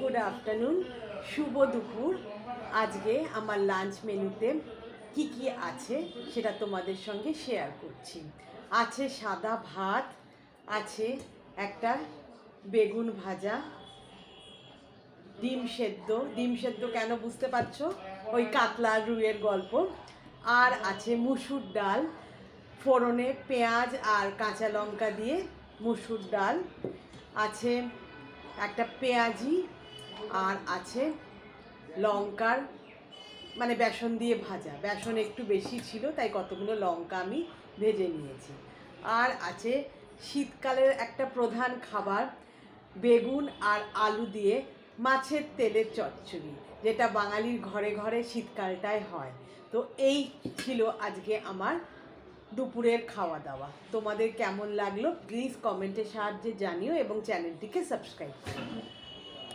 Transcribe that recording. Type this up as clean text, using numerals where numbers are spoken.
Good afternoon, শুভ দুপুর। আজকে আমার লাঞ্চ মেনুতে কি কি আছে সেটা তোমাদের সঙ্গে শেয়ার করছি। আছে সাদা ভাত, আছে একটা বেগুন ভাজা, ডিম সেদ্ধ কেন বুঝতে পারছো, ওই কাতলা রুইয়ের গল্প। আর আছে মুসুর ডাল, ফোড়নে পেঁয়াজ আর কাঁচা লঙ্কা দিয়ে মুসুর ডাল। আছে একটা পেঁয়াজি, আর আছে লঙ্কার মানে বেসন দিয়ে ভাজা, বেসন একটু বেশি ছিল তাই কতগুলো লঙ্কা আমি ভেজে নিয়েছি। আর আছে শীতকালের একটা প্রধান খাবার, বেগুন আর আলু দিয়ে মাছের তেলের চচ্চড়ি, যেটা বাঙালির ঘরে ঘরে শীতকালটায় হয়। তো এই ছিল আজকে আমার দুপুরের খাওয়া দাওয়া। তোমাদের কেমন লাগলো প্লিজ কমেন্টের সাহায্যে জানিও এবং চ্যানেলটিকে সাবস্ক্রাইব করো।